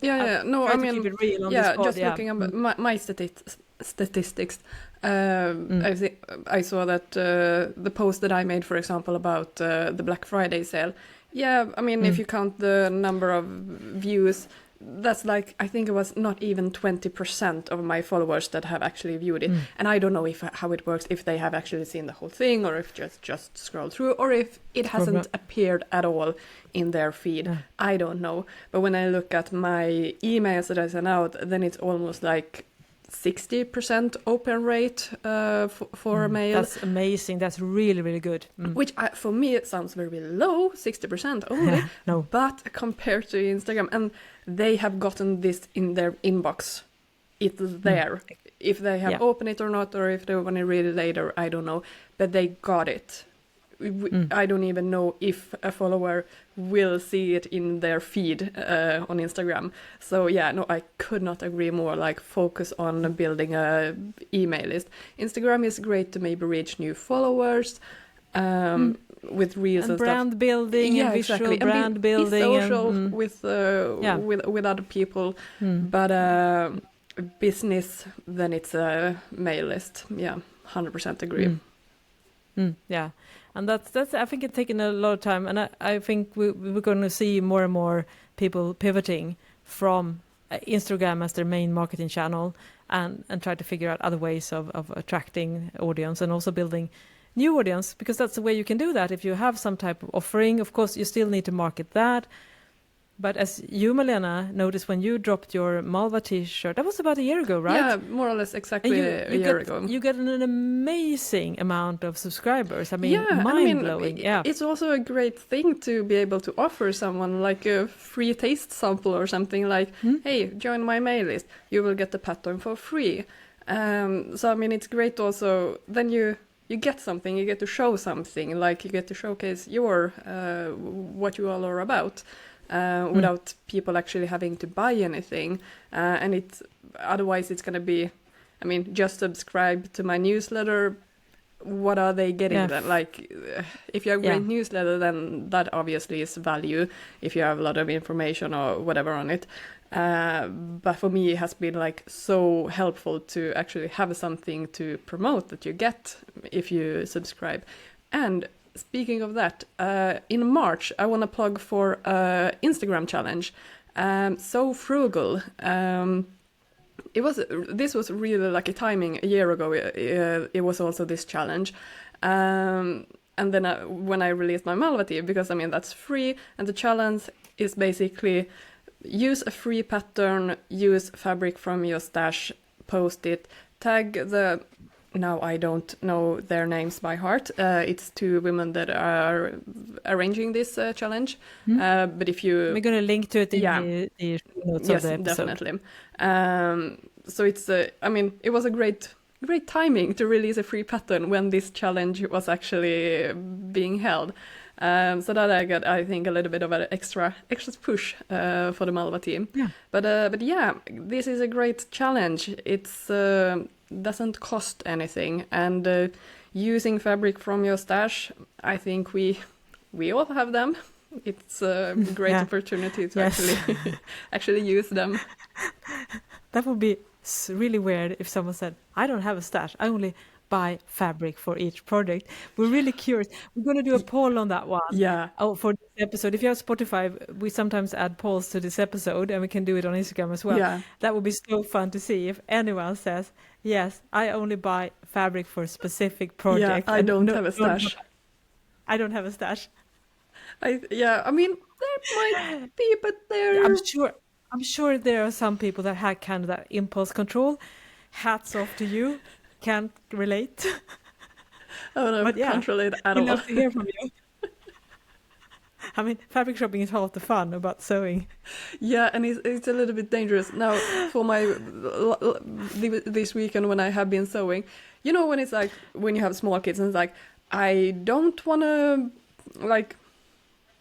no, I mean, keep it real on this pod, just looking at my statistics. I saw that the post that I made, for example, about the Black Friday sale. Yeah, I mean, if you count the number of views, that's like, I think it was not even 20% of my followers that have actually viewed it. And I don't know how it works, if they have actually seen the whole thing, or if just scroll through, or if it hasn't appeared at all in their feed. I don't know. But when I look at my emails that I send out, then it's almost like 60% open rate for a mail. That's amazing. That's really, really good. Which for me it sounds very low, 60% only. No. But compared to Instagram, and they have gotten this in their inbox. It's there. If they have opened it or not, or if they want to read it later, I don't know. But they got it. I don't even know if a follower will see it in their feed on Instagram. So I could not agree more. Like, focus on building a email list. Instagram is great to maybe reach new followers with reels and brand stuff. building, and visual exactly. brand building, be social with other people. But business, then it's a mail list. 100% agree. Yeah, and that's I think it's taken a lot of time, and I think we're going to see more and more people pivoting from Instagram as their main marketing channel, and try to figure out other ways of attracting audience, and also building new audience, because that's the way you can do that. If you have some type of offering, of course you still need to market that. But as you, Malena, noticed when you dropped your Malva t-shirt, that was about a year ago, right? Yeah, more or less exactly a year ago. You get an amazing amount of subscribers. I mean, mind-blowing. It's also a great thing to be able to offer someone like a free taste sample or something, like, hey, join my mail list. You will get the pattern for free. So, I mean, it's great also. Then you get something, you get to show something, like you get to showcase your what you all are about. Without people actually having to buy anything. And otherwise it's going to be, I mean, just subscribe to my newsletter. What are they getting then? Like, if you have a great newsletter, then that obviously is value, if you have a lot of information or whatever on it. But for me, it has been like so helpful to actually have something to promote that you get if you subscribe. And speaking of that, in March, I want to plug for Instagram challenge. So Frugal. This was really lucky timing. A year ago, it was also this challenge. And then when I released my Malva tea, because I mean that's free, and the challenge is basically use a free pattern, use fabric from your stash, post it, tag the. Now I don't know their names by heart. It's two women that are arranging this challenge. But if you... We're going to link to it in the notes of the episode. Definitely. So it's, I mean, it was a great timing to release a free pattern when this challenge was actually being held. So that I got, I think, a little bit of an extra push for the Malva team. Yeah. But yeah, this is a great challenge. It's... doesn't cost anything, and using fabric from your stash, I think we all have them. It's a great opportunity to actually use them. That would be really weird if someone said, I don't have a stash, I only buy fabric for each project? We're really curious. We're going to do a poll on that one. Yeah. Oh, for this episode. If you have Spotify, we sometimes add polls to this episode, and we can do it on Instagram as well. Yeah. That would be so fun to see if anyone says, yes, I only buy fabric for a specific project. Yeah, I don't have a stash. I don't have a stash. I mean, there might be, but there... I'm sure there are some people that have kind of that impulse control. Hats off to you. Can't relate. Oh no, can't relate at all. We'd love to hear from you. I mean, fabric shopping is half the fun about sewing. Yeah, and it's a little bit dangerous. Now, for this weekend when I have been sewing, you know, when it's like, when you have small kids and it's like, I don't want to, like,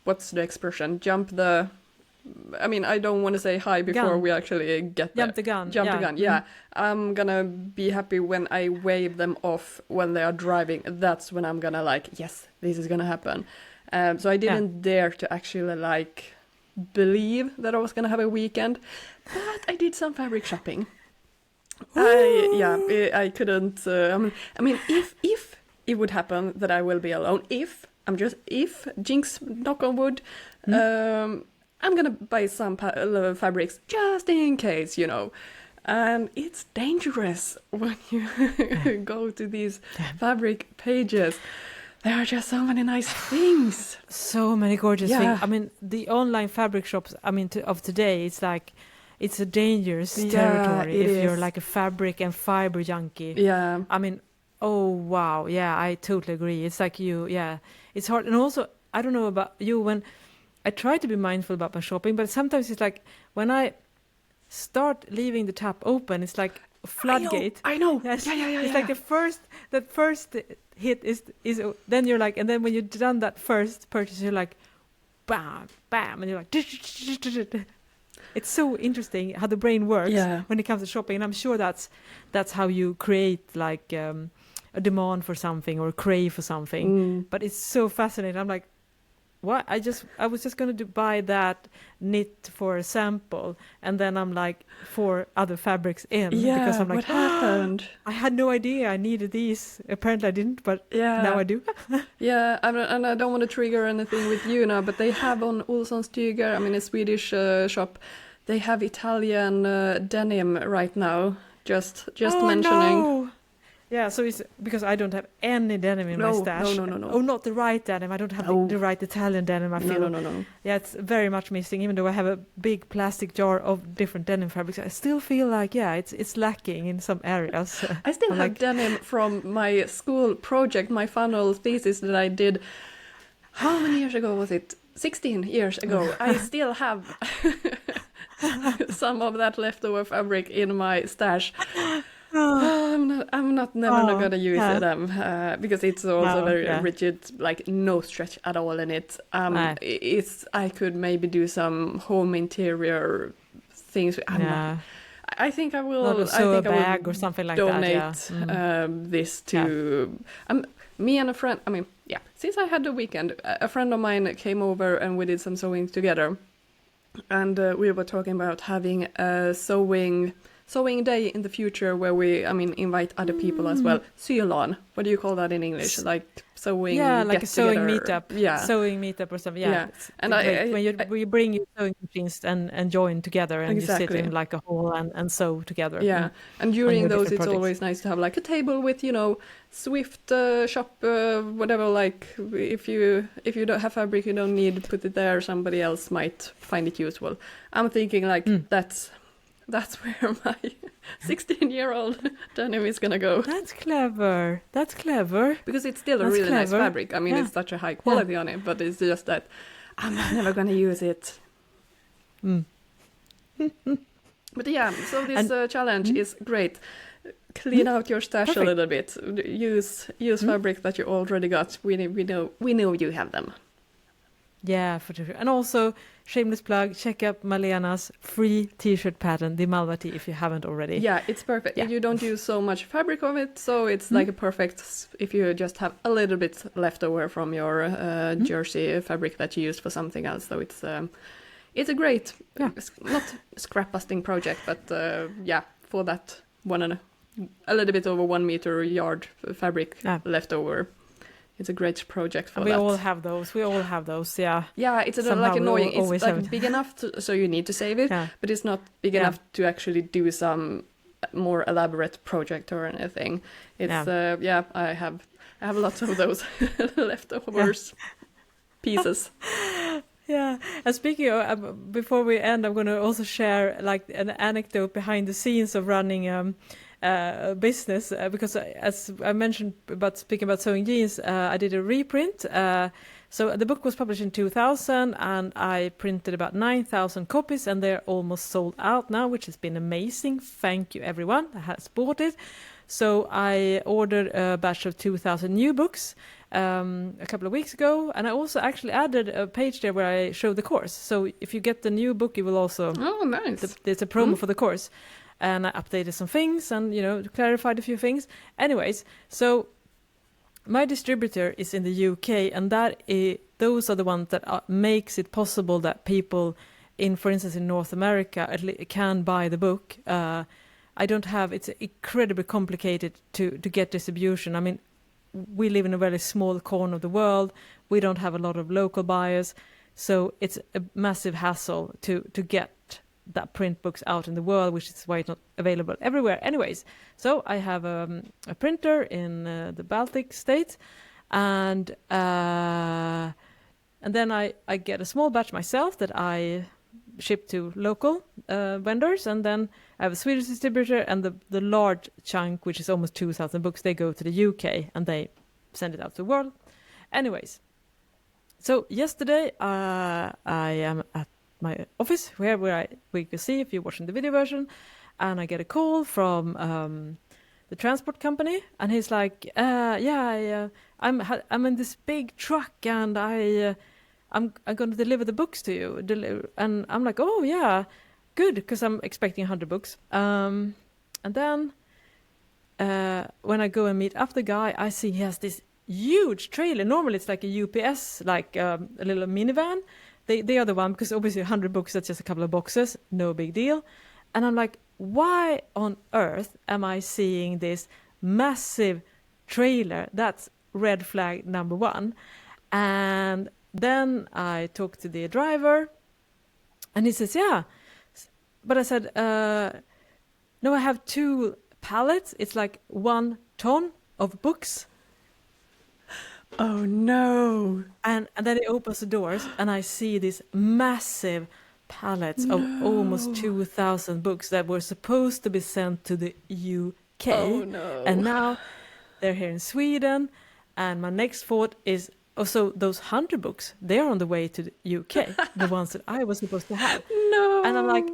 what's the expression? I don't want to say hi before we actually get there. Jump the gun. Yeah. I'm gonna be happy when I wave them off when they are driving. That's when I'm gonna like, yes, this is gonna happen. So I didn't dare to actually like believe that I was gonna have a weekend, but I did some fabric shopping. I couldn't. I mean, if it would happen that I will be alone, if jinx, knock on wood, I'm gonna buy some fabrics just in case, you know. And it's dangerous when you go to these fabric pages. There are just so many nice things. So many gorgeous things. I mean, the online fabric shops, of today, it's like, it's a dangerous territory if you're like a fabric and fiber junkie. Yeah. I mean, oh, wow. Yeah, I totally agree. It's like it's hard. And also, I don't know about you, when I try to be mindful about my shopping, but sometimes it's like when I start leaving the tap open, it's like a floodgate. I know. Yes. Yeah. It's like that first hit is then you're like, and then when you've done that first purchase, you're like, bam, bam, and you're like, it's so interesting how the brain works when it comes to shopping, and I'm sure that's how you create like a demand for something or a crave for something. But it's so fascinating. I'm like, what? I was just going to buy that knit for a sample, and then I'm like 4 other fabrics in because I'm like, what happened? I had no idea I needed these. Apparently I didn't, but now I do. Yeah, and I don't want to trigger anything with you now, but they have on Olssons Tyger, I mean a Swedish shop, they have Italian denim right now. Just mentioning. No. Yeah, so it's because I don't have any denim in my stash. No. Oh, not the right denim. I don't have the right Italian denim, I feel. No. Yeah, it's very much missing. Even though I have a big plastic jar of different denim fabrics, I still feel like, it's lacking in some areas. I still have denim from my school project, my final thesis that I did. How many years ago was it? 16 years ago. I still have some of that leftover fabric in my stash. I'm not gonna use them because it's also very rigid, like no stretch at all in it. I could maybe do some home interior things. I think I will. Sew a bag or something like donate that. This to me and a friend. I mean, since I had the weekend, a friend of mine came over and we did some sewing together, and we were talking about having a sewing day in the future where we, invite other people as well. Syalon. What do you call that in English? Like sewing. Yeah, like a sewing meetup. Yeah, sewing meetup or something. Yeah. And when you bring your sewing machines and join together and you sit in like a hall and sew together. Yeah, and during those, it's always nice to have like a table with Swift shop, whatever. Like if you don't have fabric, you don't need to put it there. Somebody else might find it useful. I'm thinking like that's where my 16-year-old denim is gonna go. That's clever. Because it's still a really nice fabric. I mean, it's such a high quality on it, but it's just that I'm never gonna use it. But so this challenge is great. Clean out your stash a little bit. Use fabric that you already got. We know you have them. Yeah, for sure. And also, shameless plug, check out Malena's free t-shirt pattern, the Malva tee, if you haven't already. Yeah, it's perfect. You don't use so much fabric of it, so it's like a perfect, if you just have a little bit left over from your jersey fabric that you used for something else. So it's a great, not scrap busting project, but for that a little bit over 1 meter yard fabric left over. It's a great project for we that. all have those. We all have those. Yeah. Yeah, it's like annoying. It's like big enough so you need to save it, but it's not big enough to actually do some more elaborate project or anything. It's I have lots of those leftovers pieces. Yeah, and speaking of, before we end, I'm going to also share like an anecdote behind the scenes of running business, because as I mentioned about speaking about sewing jeans, I did a reprint. So the book was published in 2000 and I printed about 9,000 copies and they're almost sold out now, which has been amazing. Thank you everyone that has bought it. So I ordered a batch of 2,000 new books a couple of weeks ago, and I also actually added a page there where I show the course. So if you get the new book, you will also... Oh, nice. There's a promo for the course. And I updated some things and, clarified a few things. Anyways, so my distributor is in the UK, and those are the ones that makes it possible that people for instance, in North America, can buy the book. It's incredibly complicated to get distribution. I mean, we live in a very small corner of the world. We don't have a lot of local buyers. So it's a massive hassle to get that print books out in the world, which is why it's not available everywhere. Anyways, so I have a printer in the Baltic states, and then I get a small batch myself that I ship to local vendors, and then I have a Swedish distributor, and the large chunk, which is almost 2,000 books, they go to the UK and they send it out to the world. Anyways, so yesterday I am at my office where we can see if you're watching the video version, and I get a call from the transport company, and he's like, I'm in this big truck and I'm going to deliver the books to you. And I'm like, oh yeah, good, because I'm expecting 100 books. And then when I go and meet up the guy, I see he has this huge trailer. Normally it's like a UPS, like a little minivan. They are the one, because obviously 100 books, that's just a couple of boxes, no big deal. And I'm like, why on earth am I seeing this massive trailer? That's red flag number one. And then I talked to the driver, and he says, yeah. But I said, no, I have 2 pallets. It's like 1 ton of books. Oh no. And then he opens the doors, and I see these massive pallets of almost 2,000 books that were supposed to be sent to the UK. Oh no. And now they're here in Sweden, and my next thought is, so those 100 books, they're on the way to the UK, the ones that I was supposed to have. No. And I'm like,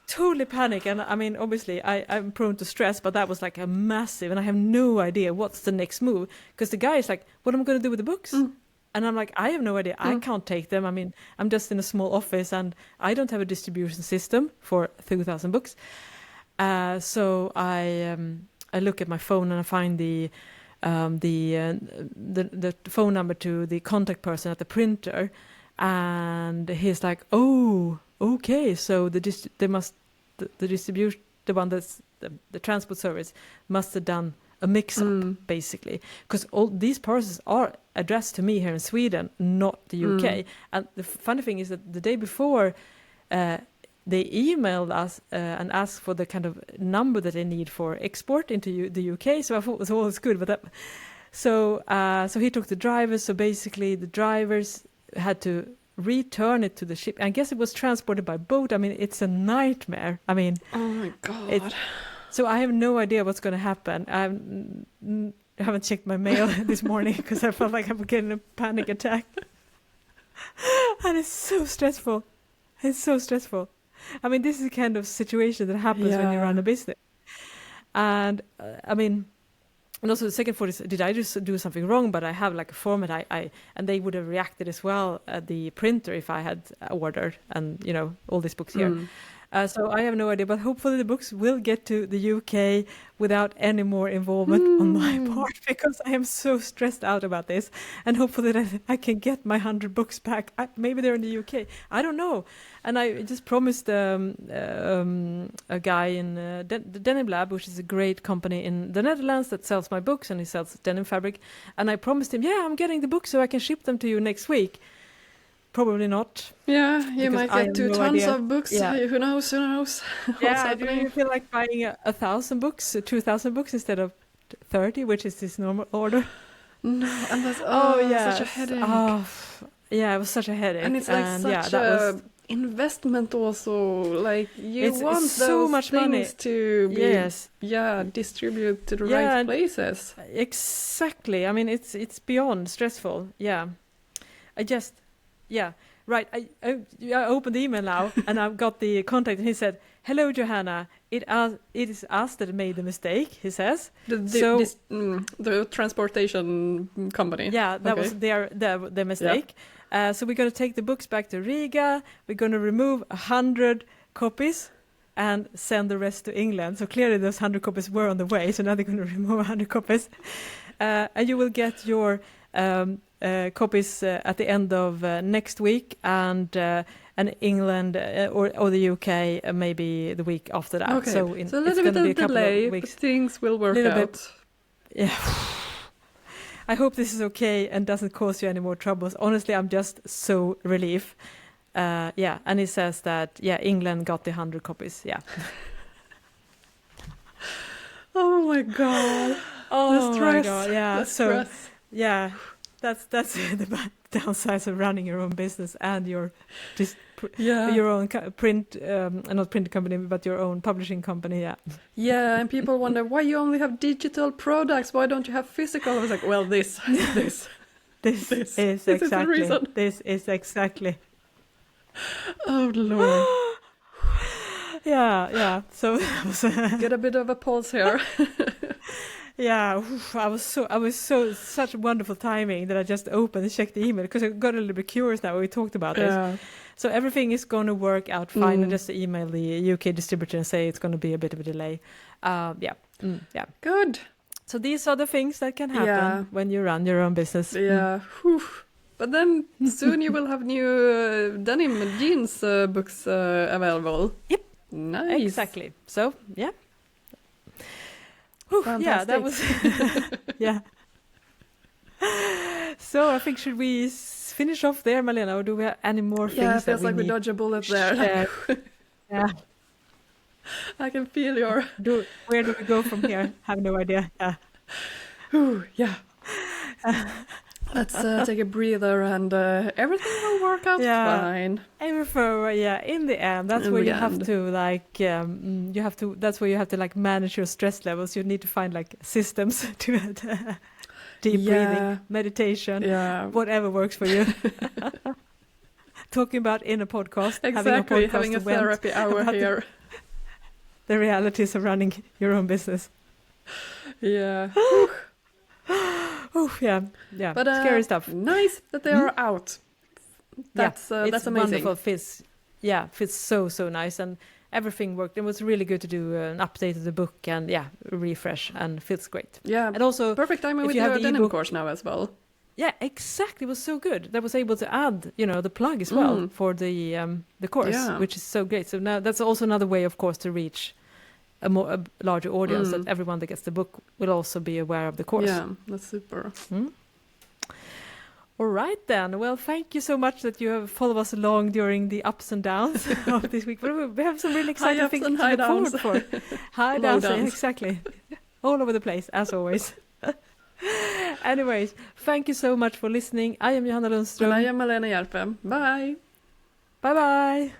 totally panic. And I mean, obviously I'm prone to stress, but that was like a massive, and I have no idea what's the next move, because the guy is like, what am I going to do with the books? And I'm like, I have no idea. I can't take them. I mean, I'm just in a small office and I don't have a distribution system for 2,000 books. So I look at my phone and I find the phone number to the contact person at the printer, and he's like, oh, okay, so the distribution, the one that's the transport service must have done a mix-up, basically, because all these parcels are addressed to me here in Sweden, not the UK. And the funny thing is that the day before, they emailed us and asked for the kind of number that they need for export into the UK. So I thought it was always good, but so he took the drivers. So basically, the drivers had to return it to the ship. I guess it was transported by boat. I mean, it's a nightmare. I mean, oh my God. So I have no idea what's going to happen. I haven't checked my mail this morning because I felt like I'm getting a panic attack. And it's so stressful. It's so stressful. I mean, this is the kind of situation that happens when you run a business. And I mean, and also the second thought is, did I just do something wrong? But I have like a format, and they would have reacted as well at the printer if I had ordered, and all these books here. So I have no idea, but hopefully the books will get to the UK without any more involvement on my part, because I am so stressed out about this. And hopefully that I can get my 100 books back. Maybe they're in the UK. I don't know. And I just promised a guy in the Denim Lab, which is a great company in the Netherlands that sells my books, and he sells denim fabric. And I promised him, I'm getting the books so I can ship them to you next week. Probably not. Yeah, you might get 2 tons of books. Yeah. Who knows? Yeah, do you feel like buying 1,000 books, 2,000 books instead of 30, which is this normal order? No, and that's such a headache. Yeah, it was such a headache. And it's like such a investment also. Like it's want so those much things money to be distribute to the right places. Exactly. I mean, it's beyond stressful. Yeah. Right. I opened the email now, and I've got the contact, and he said, "Hello, Johanna. It is us that made the mistake," he says. The transportation company. Yeah, that was their mistake. Yeah. So we're going to take the books back to Riga. We're going to remove 100 copies and send the rest to England. So clearly those 100 copies were on the way. So now they're going to remove 100 copies. And you will get your copies at the end of next week, and England or the UK maybe the week after that. Okay. So a little bit of delay, but things will work out. Yeah. I hope this is okay and doesn't cause you any more troubles. Honestly, I'm just so relieved. And he says that England got the 100 copies. Yeah. Oh my god. Oh the stress. My god. Yeah. Stress. Yeah. That's the downsides of running your own business and your own print, not print company, but your own publishing company. Yeah. Yeah, and people wonder why you only have digital products. Why don't you have physical? I was like, well, this is exactly. Oh Lord. Yeah. So get a bit of a pulse here. Yeah, I was such wonderful timing that I just opened and checked the email, because I got a little bit curious now when we talked about this. So everything is going to work out fine. I just email the UK distributor and say it's going to be a bit of a delay. Good. So these are the things that can happen when you run your own business. Yeah. But then soon you will have new denim jeans books available. Yep. Nice. Exactly. So, yeah. That was So I think, should we finish off there, Malena, or do we have any more things? Yeah, it feels like we dodge a bullet there. Yeah. I can feel your... Where do we go from here? Have no idea. Yeah. Let's take a breather, and everything will work out fine. In the end, that's where you have to that's where you have to like manage your stress levels. You need to find like systems to deep breathing, meditation, whatever works for you. Talking about in a podcast, having a therapy hour here. The realities of running your own business. Yeah. Yeah. But scary stuff. Nice that they are out. That's amazing. Wonderful. Fits so nice, and everything worked. It was really good to do an update of the book and refresh, and feels great. Yeah, and also perfect timing with your denim course now as well. Yeah, exactly. It was so good. I was able to add, the plug as well for the course, which is so great. So now that's also another way, of course, to reach a larger audience, that everyone that gets the book will also be aware of the course. Yeah, that's super. All right then. Well, thank you so much that you have followed us along during the ups and downs of this week. But we have some really exciting things to look forward for. High downs, exactly. All over the place, as always. Anyways, thank you so much for listening. I am Johanna Lundström. And I am Malena Hjerpe. Bye. Bye-bye.